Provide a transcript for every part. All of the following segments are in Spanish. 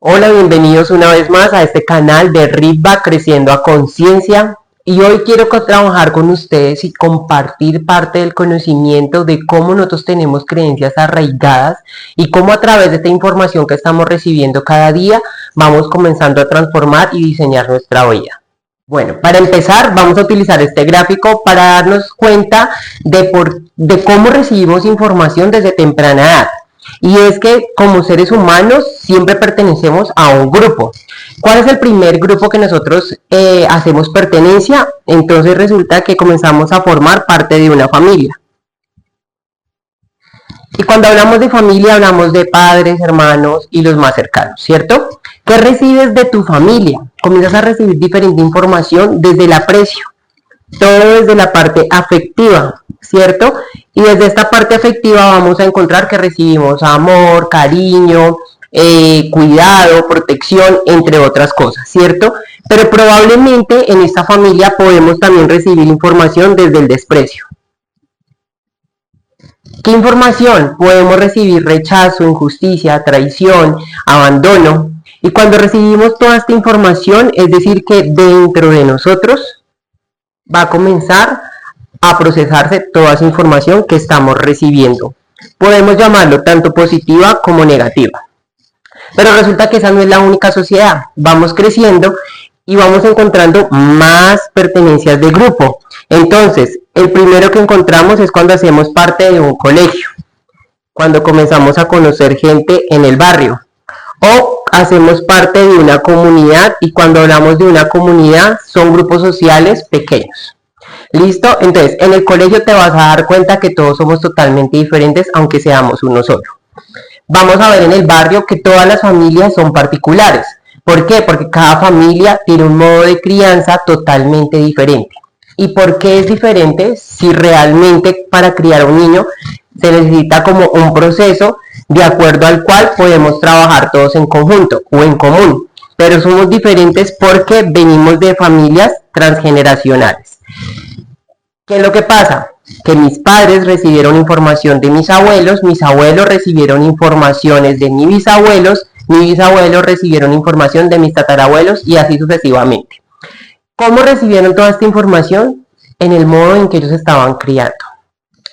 Hola, bienvenidos una vez más a este canal de Ritva Creciendo a Conciencia. Y hoy quiero trabajar con ustedes y compartir parte del conocimiento de cómo nosotros tenemos creencias arraigadas y cómo a través de esta información que estamos recibiendo cada día vamos comenzando a transformar y diseñar nuestra vida. Bueno, para empezar vamos a utilizar este gráfico para darnos cuenta de cómo recibimos información desde temprana edad. Y es que como seres humanos siempre pertenecemos a un grupo. ¿Cuál es el primer grupo que nosotros hacemos pertenencia? Entonces resulta que comenzamos a formar parte de una familia. Y cuando hablamos de familia hablamos de padres, hermanos y los más cercanos, ¿cierto? ¿Qué recibes de tu familia? Comienzas a recibir diferente información desde el aprecio, todo desde la parte afectiva, ¿cierto? Y desde esta parte afectiva vamos a encontrar que recibimos amor, cariño, cuidado, protección, entre otras cosas, ¿cierto? Pero probablemente en esta familia podemos también recibir información desde el desprecio. ¿Qué información? Podemos recibir rechazo, injusticia, traición, abandono. Y cuando recibimos toda esta información, es decir, que dentro de nosotros va a comenzar a procesarse toda esa información que estamos recibiendo. Podemos llamarlo tanto positiva como negativa. Pero resulta que esa no es la única sociedad. Vamos creciendo y vamos encontrando más pertenencias de grupo. Entonces, el primero que encontramos es cuando hacemos parte de un colegio, cuando comenzamos a conocer gente en el barrio, o hacemos parte de una comunidad, y cuando hablamos de una comunidad son grupos sociales pequeños. ¿Listo? Entonces, en el colegio te vas a dar cuenta que todos somos totalmente diferentes, aunque seamos uno solo. Vamos a ver en el barrio que todas las familias son particulares. ¿Por qué? Porque cada familia tiene un modo de crianza totalmente diferente. ¿Y por qué es diferente? Si realmente para criar a un niño se necesita como un proceso de acuerdo al cual podemos trabajar todos en conjunto o en común. Pero somos diferentes porque venimos de familias transgeneracionales. ¿Qué es lo que pasa? Que mis padres recibieron información de mis abuelos recibieron informaciones de mis bisabuelos recibieron información de mis tatarabuelos y así sucesivamente. ¿Cómo recibieron toda esta información? En el modo en que ellos estaban criando.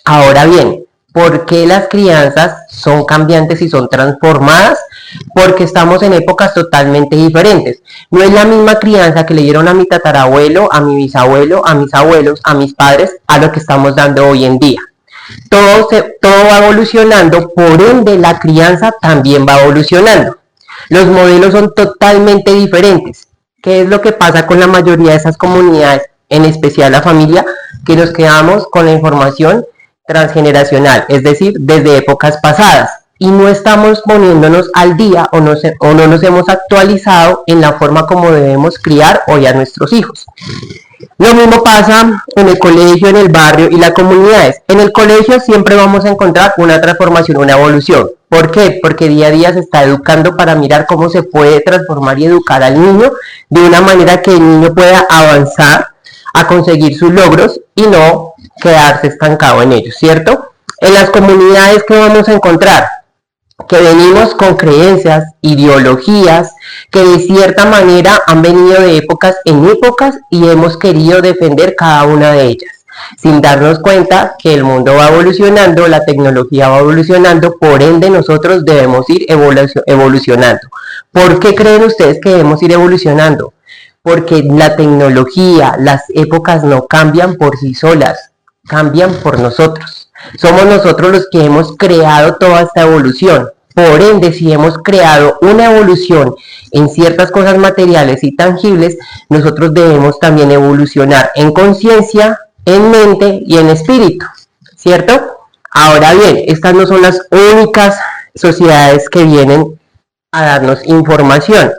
Ahora bien, ¿por qué las crianzas son cambiantes y son transformadas? Porque estamos en épocas totalmente diferentes. No es la misma crianza que le dieron a mi tatarabuelo, a mi bisabuelo, a mis abuelos, a mis padres, a lo que estamos dando hoy en día. Todo va evolucionando, por ende la crianza también va evolucionando. Los modelos son totalmente diferentes. ¿Qué es lo que pasa con la mayoría de esas comunidades, en especial la familia, que nos quedamos con la información transgeneracional, es decir, desde épocas pasadas, y no estamos poniéndonos al día o no nos hemos actualizado en la forma como debemos criar hoy a nuestros hijos? Lo mismo pasa en el colegio, en el barrio y las comunidades. En el colegio siempre vamos a encontrar una transformación, una evolución. ¿Por qué? Porque día a día se está educando para mirar cómo se puede transformar y educar al niño de una manera que el niño pueda avanzar a conseguir sus logros y no quedarse estancado en ellos, ¿cierto? En las comunidades, ¿qué vamos a encontrar? Que venimos con creencias, ideologías, que de cierta manera han venido de épocas en épocas y hemos querido defender cada una de ellas, sin darnos cuenta que el mundo va evolucionando, la tecnología va evolucionando, por ende nosotros debemos ir evolucionando. ¿Por qué creen ustedes que debemos ir evolucionando? Porque la tecnología, las épocas no cambian por sí solas, cambian por nosotros. Somos nosotros los que hemos creado toda esta evolución. Por ende, si hemos creado una evolución en ciertas cosas materiales y tangibles, nosotros debemos también evolucionar en conciencia, en mente y en espíritu, ¿cierto? Ahora bien, estas no son las únicas sociedades que vienen a darnos información.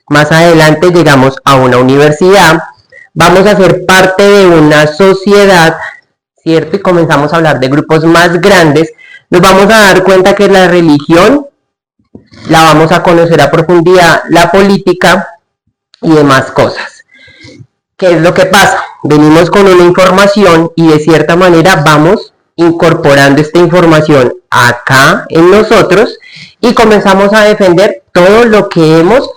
Más adelante llegamos a una universidad, vamos a ser parte de una sociedad, ¿cierto? Y comenzamos a hablar de grupos más grandes. Nos vamos a dar cuenta que la religión la vamos a conocer a profundidad, la política y demás cosas. ¿Qué es lo que pasa? Venimos con una información y de cierta manera vamos incorporando esta información acá en nosotros y comenzamos a defender todo lo que hemos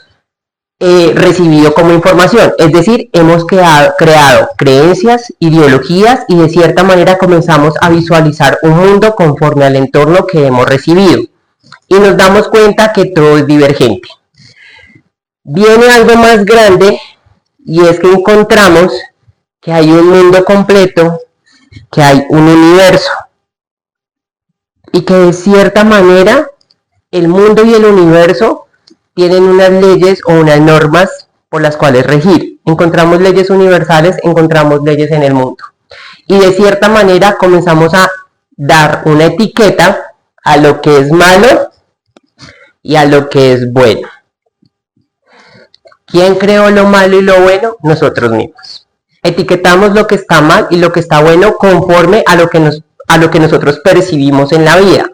recibido como información, es decir, hemos creado creencias, ideologías y de cierta manera comenzamos a visualizar un mundo conforme al entorno que hemos recibido y nos damos cuenta que todo es divergente. Viene algo más grande y es que encontramos que hay un mundo completo, que hay un universo y que de cierta manera el mundo y el universo tienen unas leyes o unas normas por las cuales regir. Encontramos leyes universales, encontramos leyes en el mundo. Y de cierta manera comenzamos a dar una etiqueta a lo que es malo y a lo que es bueno. ¿Quién creó lo malo y lo bueno? Nosotros mismos. Etiquetamos lo que está mal y lo que está bueno conforme a lo que nosotros percibimos en la vida.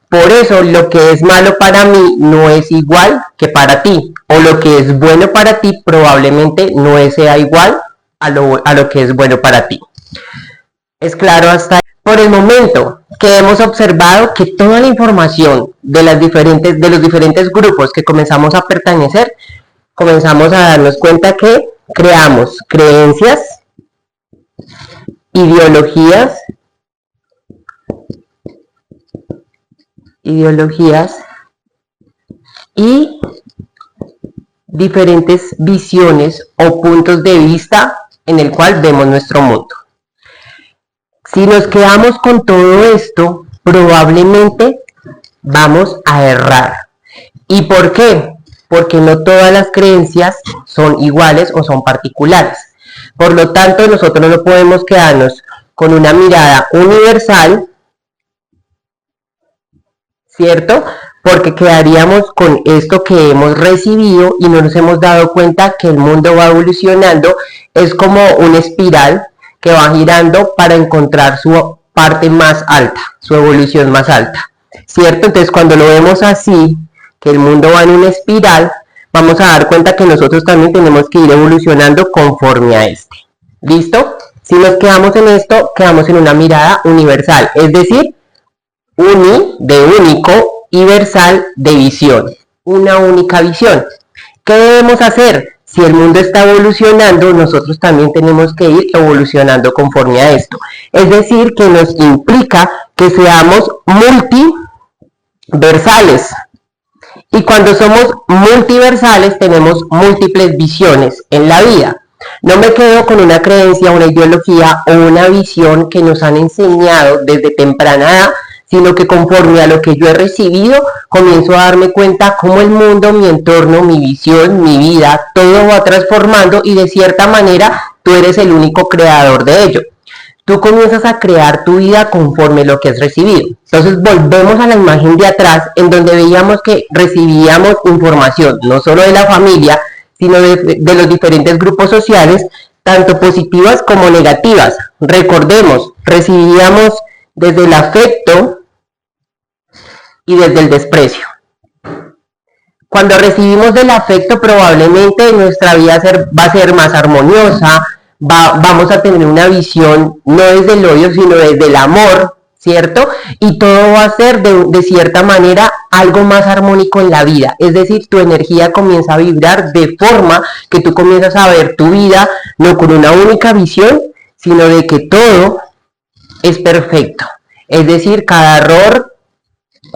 Por eso lo que es malo para mí no es igual que para ti, o lo que es bueno para ti probablemente no sea igual a lo que es bueno para ti. ¿Es claro hasta ahí? Por el momento que hemos observado que toda la información de los diferentes grupos que comenzamos a pertenecer, comenzamos a darnos cuenta que creamos creencias, ideologías y diferentes visiones o puntos de vista en el cual vemos nuestro mundo. Si nos quedamos con todo esto, probablemente vamos a errar. ¿Y por qué? Porque no todas las creencias son iguales o son particulares. Por lo tanto, nosotros no podemos quedarnos con una mirada universal, ¿cierto? Porque quedaríamos con esto que hemos recibido y no nos hemos dado cuenta que el mundo va evolucionando. Es como una espiral que va girando para encontrar su parte más alta, su evolución más alta, ¿cierto? Entonces, cuando lo vemos así, que el mundo va en una espiral, vamos a dar cuenta que nosotros también tenemos que ir evolucionando conforme a este. ¿Listo? Si nos quedamos en esto, quedamos en una mirada universal, es decir, de único y versal de visión, una única visión. ¿Qué debemos hacer? Si el mundo está evolucionando, nosotros también tenemos que ir evolucionando conforme a esto. Es decir, que nos implica que seamos multiversales. Y cuando somos multiversales, tenemos múltiples visiones en la vida. No me quedo con una creencia, una ideología o una visión que nos han enseñado desde temprana edad, sino que conforme a lo que yo he recibido, comienzo a darme cuenta cómo el mundo, mi entorno, mi visión, mi vida, todo va transformando y de cierta manera tú eres el único creador de ello. Tú comienzas a crear tu vida conforme lo que has recibido. Entonces volvemos a la imagen de atrás, en donde veíamos que recibíamos información, no solo de la familia, sino de los diferentes grupos sociales, tanto positivas como negativas. Recordemos, recibíamos desde el afecto y desde el desprecio. Cuando recibimos del afecto, probablemente nuestra vida va a ser más armoniosa, vamos a tener una visión no desde el odio, sino desde el amor, ¿cierto? Y todo va a ser de cierta manera algo más armónico en la vida. Es decir, tu energía comienza a vibrar de forma que tú comienzas a ver tu vida no con una única visión, sino de que todo es perfecto. Es decir, cada error,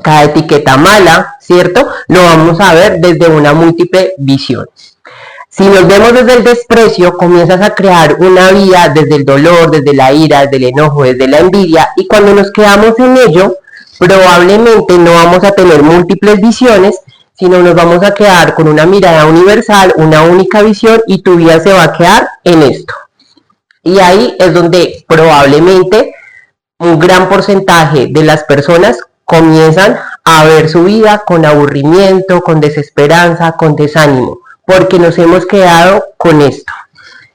cada etiqueta mala, ¿cierto? Lo vamos a ver desde una múltiple visión. Si nos vemos desde el desprecio, comienzas a crear una vida desde el dolor, desde la ira, desde el enojo, desde la envidia, y cuando nos quedamos en ello, probablemente no vamos a tener múltiples visiones, sino nos vamos a quedar con una mirada universal, una única visión, y tu vida se va a quedar en esto. Y ahí es donde probablemente un gran porcentaje de las personas comienzan a ver su vida con aburrimiento, con desesperanza, con desánimo, porque nos hemos quedado con esto.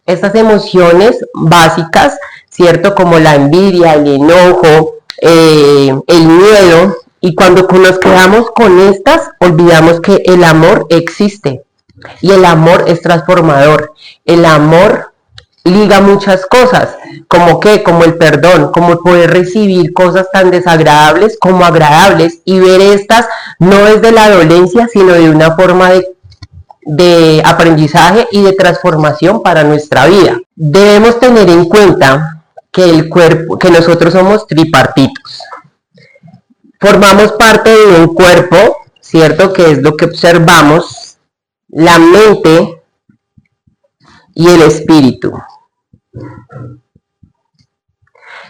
Estas emociones básicas, ¿cierto? Como la envidia, el enojo, el miedo, y cuando nos quedamos con estas, olvidamos que el amor existe, y el amor es transformador. El amor liga muchas cosas, como que, como el perdón, como poder recibir cosas tan desagradables como agradables y ver estas no desde la dolencia, sino de una forma de aprendizaje y de transformación para nuestra vida. Debemos tener en cuenta que el cuerpo, que nosotros somos tripartitos. Formamos parte de un cuerpo, ¿cierto? Que es lo que observamos, la mente y el espíritu.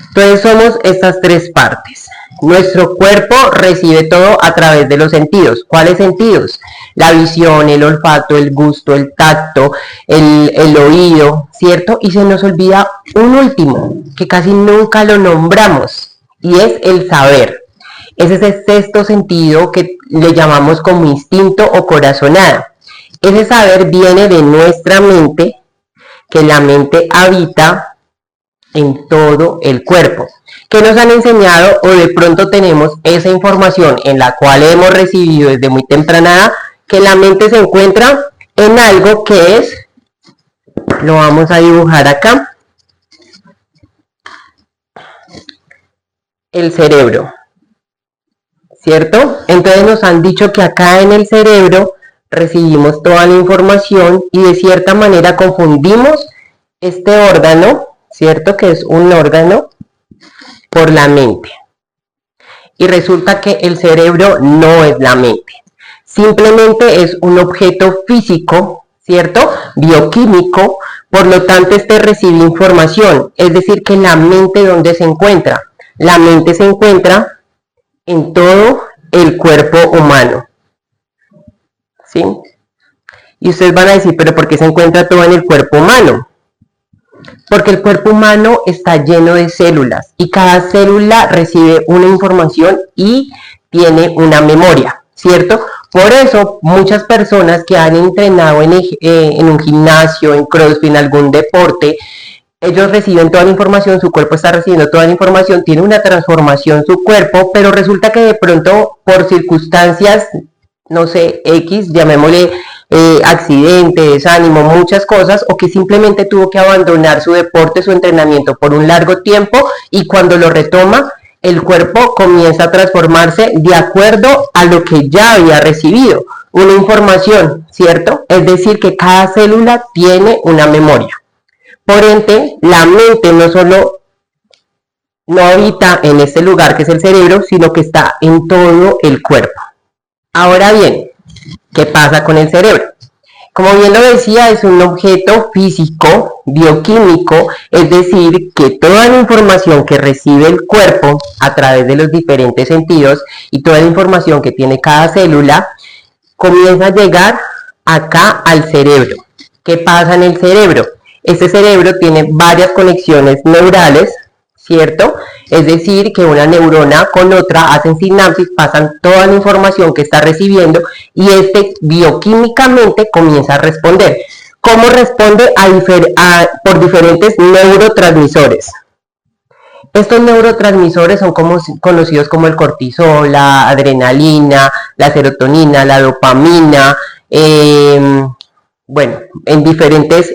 Entonces somos estas tres partes. Nuestro cuerpo recibe todo a través de los sentidos. ¿Cuáles sentidos? La visión, el olfato, el gusto, el tacto, el oído, ¿cierto? Y se nos olvida un último, que casi nunca lo nombramos, y es el saber. Ese es el sexto sentido que le llamamos como instinto o corazonada. Ese saber viene de nuestra mente, que la mente habita en todo el cuerpo. ¿Qué nos han enseñado o de pronto tenemos esa información en la cual hemos recibido desde muy temprana edad, que la mente se encuentra en algo que es, lo vamos a dibujar acá, el cerebro, ¿cierto? Entonces nos han dicho que acá en el cerebro recibimos toda la información y de cierta manera confundimos este órgano, ¿cierto? Que es un órgano, por la mente. Y resulta que el cerebro no es la mente. Simplemente es un objeto físico, ¿cierto? Bioquímico, por lo tanto este recibe información. Es decir, que la mente, ¿dónde se encuentra? La mente se encuentra en todo el cuerpo humano. ¿Sí? Y ustedes van a decir, ¿pero por qué se encuentra todo en el cuerpo humano? Porque el cuerpo humano está lleno de células y cada célula recibe una información y tiene una memoria, ¿cierto? Por eso muchas personas que han entrenado en un gimnasio, en CrossFit, en algún deporte, ellos reciben toda la información, su cuerpo está recibiendo toda la información, tiene una transformación su cuerpo, pero resulta que de pronto por circunstancias, no sé, X, llamémosle accidente, desánimo, muchas cosas, o que simplemente tuvo que abandonar su deporte, su entrenamiento por un largo tiempo, y cuando lo retoma, el cuerpo comienza a transformarse de acuerdo a lo que ya había recibido, una información, ¿cierto? Es decir, que cada célula tiene una memoria. Por ende, la mente no solo no habita en este lugar que es el cerebro, sino que está en todo el cuerpo. Ahora bien, ¿qué pasa con el cerebro? Como bien lo decía, es un objeto físico, bioquímico, es decir, que toda la información que recibe el cuerpo a través de los diferentes sentidos y toda la información que tiene cada célula, comienza a llegar acá al cerebro. ¿Qué pasa en el cerebro? Este cerebro tiene varias conexiones neurales, ¿cierto? Es decir, que una neurona con otra hacen sinapsis, pasan toda la información que está recibiendo y este bioquímicamente comienza a responder. ¿Cómo responde? Por diferentes neurotransmisores. Estos neurotransmisores son conocidos como el cortisol, la adrenalina, la serotonina, la dopamina, bueno, en diferentes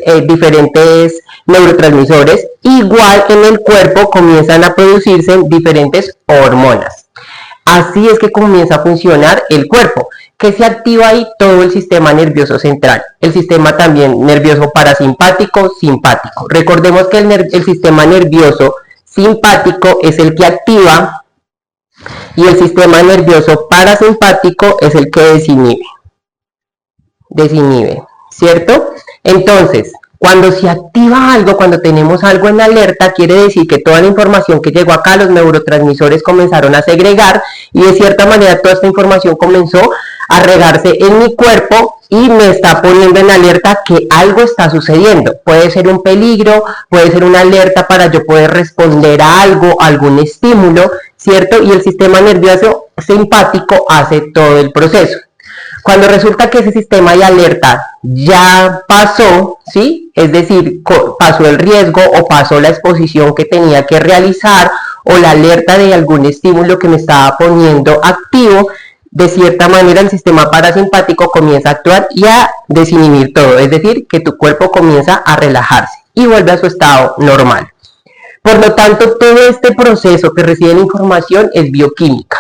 neurotransmisores. Igual en el cuerpo comienzan a producirse diferentes hormonas. Así es que comienza a funcionar el cuerpo, que se activa ahí todo el sistema nervioso central, el sistema también nervioso parasimpático, simpático. Recordemos que el sistema nervioso simpático es el que activa y el sistema nervioso parasimpático es el que desinhibe, ¿cierto? Entonces, cuando se activa algo, cuando tenemos algo en alerta, quiere decir que toda la información que llegó acá, los neurotransmisores comenzaron a segregar y de cierta manera toda esta información comenzó a regarse en mi cuerpo y me está poniendo en alerta que algo está sucediendo. Puede ser un peligro, puede ser una alerta para yo poder responder a algo, a algún estímulo, ¿cierto? Y el sistema nervioso simpático hace todo el proceso. Cuando resulta que ese sistema de alerta ya pasó, ¿sí? Es decir, pasó el riesgo o pasó la exposición que tenía que realizar o la alerta de algún estímulo que me estaba poniendo activo, de cierta manera el sistema parasimpático comienza a actuar y a desinhibir todo, es decir, que tu cuerpo comienza a relajarse. y vuelve a su estado normal. Por lo tanto, todo este proceso que recibe la información es bioquímica.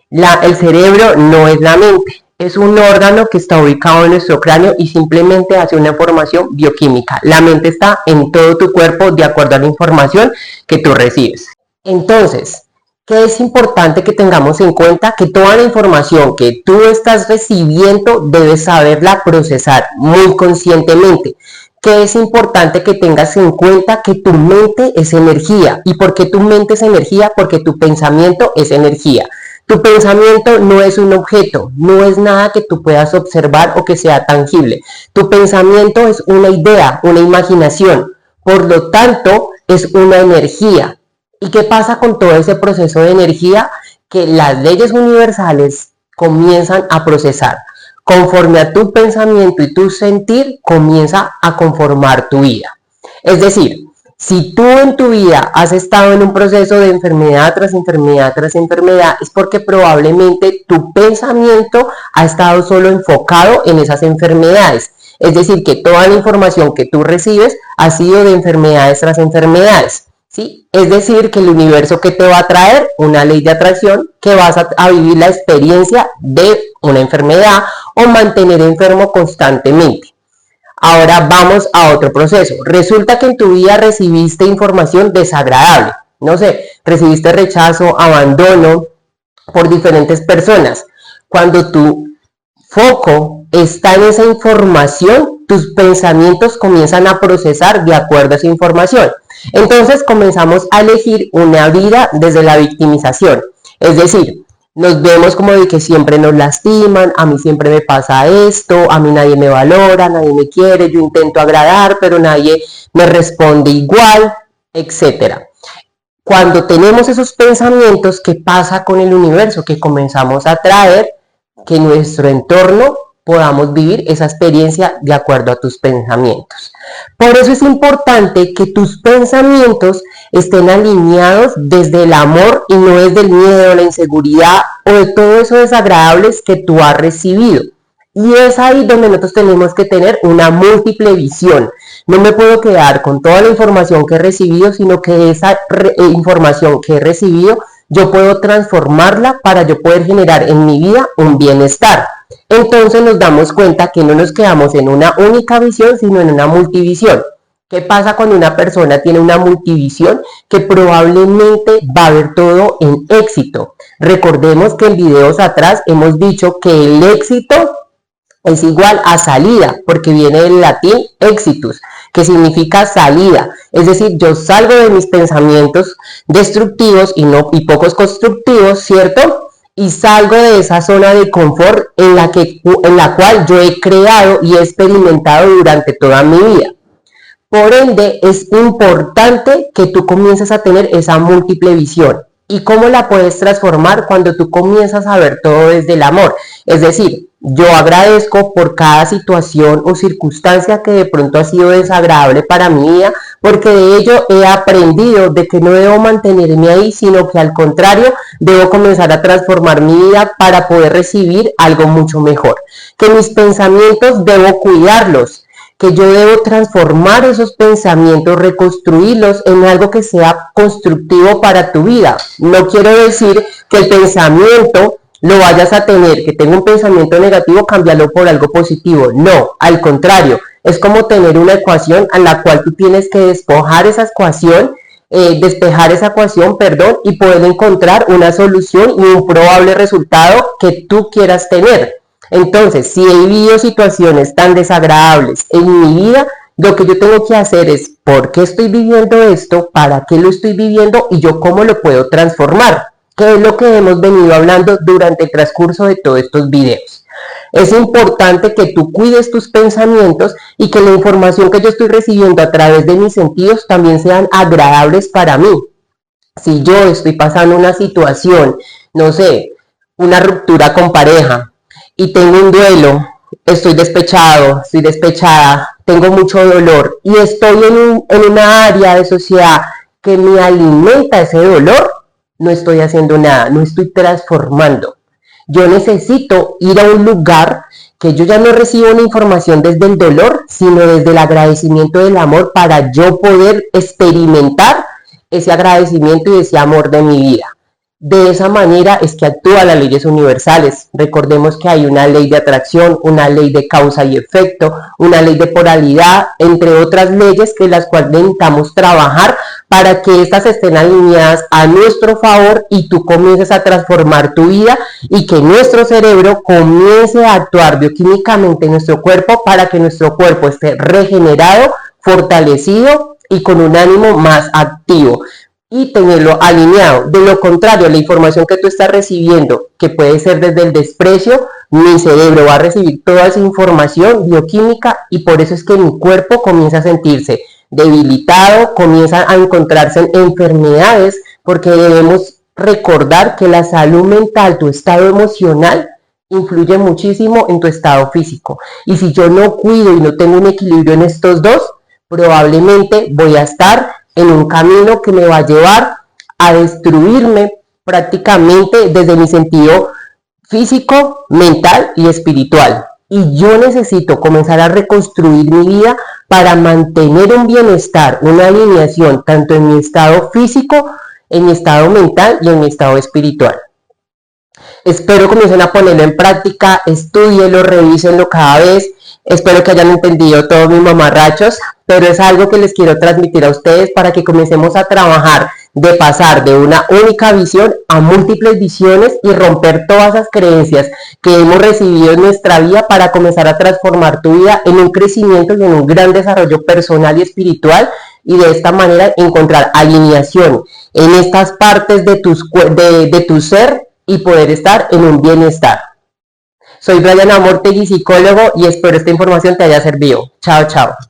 El cerebro no es la mente, es un órgano que está ubicado en nuestro cráneo y simplemente hace una información bioquímica. La mente está en todo tu cuerpo de acuerdo a la información que tú recibes. Entonces, ¿qué es importante que tengamos en cuenta? Que toda la información que tú estás recibiendo debes saberla procesar muy conscientemente. Que es importante que tengas en cuenta que tu mente es energía. ¿Y por qué tu mente es energía? Porque tu pensamiento es energía. Tu pensamiento no es un objeto, no es nada que tú puedas observar o que sea tangible. Tu pensamiento es una idea, una imaginación. Por lo tanto, es una energía. ¿Y qué pasa con todo ese proceso de energía? Que las leyes universales comienzan a procesar. Conforme a tu pensamiento y tu sentir, comienza a conformar tu vida. Es decir, si tú en tu vida has estado en un proceso de enfermedad tras enfermedad tras enfermedad, es porque probablemente tu pensamiento ha estado solo enfocado en esas enfermedades. Es decir, que toda la información que tú recibes ha sido de enfermedades tras enfermedades. ¿Sí? Es decir, que el universo que te va a traer una ley de atracción, que vas a vivir la experiencia de una enfermedad o mantener enfermo constantemente. Ahora vamos a otro proceso. Resulta que en tu vida recibiste información desagradable. No sé, recibiste rechazo, abandono por diferentes personas. Cuando tu foco está en esa información, tus pensamientos comienzan a procesar de acuerdo a esa información. Entonces comenzamos a elegir una vida desde la victimización. Es decir, nos vemos como de que siempre nos lastiman, a mí siempre me pasa esto, a mí nadie me valora, nadie me quiere, yo intento agradar, pero nadie me responde igual, etc. Cuando tenemos esos pensamientos, ¿qué pasa con el universo? Que comenzamos a traer que nuestro entorno podamos vivir esa experiencia de acuerdo a tus pensamientos. Por eso es importante que tus pensamientos estén alineados desde el amor y no desde el miedo, la inseguridad o de todo eso desagradables que tú has recibido. Y es ahí donde nosotros tenemos que tener una múltiple visión. No me puedo quedar con toda la información que he recibido, sino que esa información que he recibido yo puedo transformarla para yo poder generar en mi vida un bienestar. Entonces nos damos cuenta que no nos quedamos en una única visión, sino en una multivisión. ¿Qué pasa cuando una persona tiene una multivisión? Que probablemente va a ver todo en éxito. Recordemos que en videos atrás hemos dicho que el éxito es igual a salida, porque viene del latín exitus, que significa salida. Es decir, yo salgo de mis pensamientos destructivos y pocos constructivos, ¿cierto? Y salgo de esa zona de confort en la cual yo he creado y he experimentado durante toda mi vida. Por ende, es importante que tú comiences a tener esa múltiple visión. ¿Y cómo la puedes transformar? Cuando tú comienzas a ver todo desde el amor. Es decir, yo agradezco por cada situación o circunstancia que de pronto ha sido desagradable para mi vida, porque de ello he aprendido de que no debo mantenerme ahí, sino que al contrario, debo comenzar a transformar mi vida para poder recibir algo mucho mejor. Que mis pensamientos debo cuidarlos, que yo debo transformar esos pensamientos, reconstruirlos en algo que sea constructivo para tu vida. No quiero decir que el pensamiento lo vayas a tener, que tenga un pensamiento negativo, cámbialo por algo positivo. No, al contrario, es como tener una ecuación a la cual tú tienes que despejar esa ecuación, y poder encontrar una solución y un probable resultado que tú quieras tener. Entonces, si he vivido situaciones tan desagradables en mi vida, lo que yo tengo que hacer es, ¿por qué estoy viviendo esto? ¿Para qué lo estoy viviendo? Y yo, ¿cómo lo puedo transformar? Que es lo que hemos venido hablando durante el transcurso de todos estos videos. Es importante que tú cuides tus pensamientos y que la información que yo estoy recibiendo a través de mis sentidos también sean agradables para mí. Si yo estoy pasando una situación, no sé, una ruptura con pareja y tengo un duelo, estoy despechado, estoy despechada, tengo mucho dolor y estoy en una área de sociedad que me alimenta ese dolor, no estoy haciendo nada, no estoy transformando. Yo necesito ir a un lugar que yo ya no recibo una información desde el dolor, sino desde el agradecimiento del amor para yo poder experimentar ese agradecimiento y ese amor de mi vida. De esa manera es que actúan las leyes universales. Recordemos que hay una ley de atracción, una ley de causa y efecto, una ley de polaridad, entre otras leyes que las cuales necesitamos trabajar para que estas estén alineadas a nuestro favor y tú comiences a transformar tu vida y que nuestro cerebro comience a actuar bioquímicamente en nuestro cuerpo para que nuestro cuerpo esté regenerado, fortalecido y con un ánimo más activo y tenerlo alineado. De lo contrario, la información que tú estás recibiendo, que puede ser desde el desprecio, mi cerebro va a recibir toda esa información bioquímica y por eso es que mi cuerpo comienza a sentirse debilitado, comienza a encontrarse en enfermedades, porque debemos recordar que la salud mental, tu estado emocional, influye muchísimo en tu estado físico. Y si yo no cuido y no tengo un equilibrio en estos dos, probablemente voy a estar en un camino que me va a llevar a destruirme prácticamente desde mi sentido físico, mental y espiritual. Y yo necesito comenzar a reconstruir mi vida para mantener un bienestar, una alineación tanto en mi estado físico, en mi estado mental y en mi estado espiritual. Espero comiencen a ponerlo en práctica, estudienlo, revísenlo cada vez. Espero que hayan entendido todos mis mamarrachos, pero es algo que les quiero transmitir a ustedes para que comencemos a trabajar de pasar de una única visión a múltiples visiones y romper todas esas creencias que hemos recibido en nuestra vida para comenzar a transformar tu vida en un crecimiento y en un gran desarrollo personal y espiritual y de esta manera encontrar alineación en estas partes de tu ser y poder estar en un bienestar. Soy Brian Amortegui, psicólogo, y espero esta información te haya servido. Chao, chao.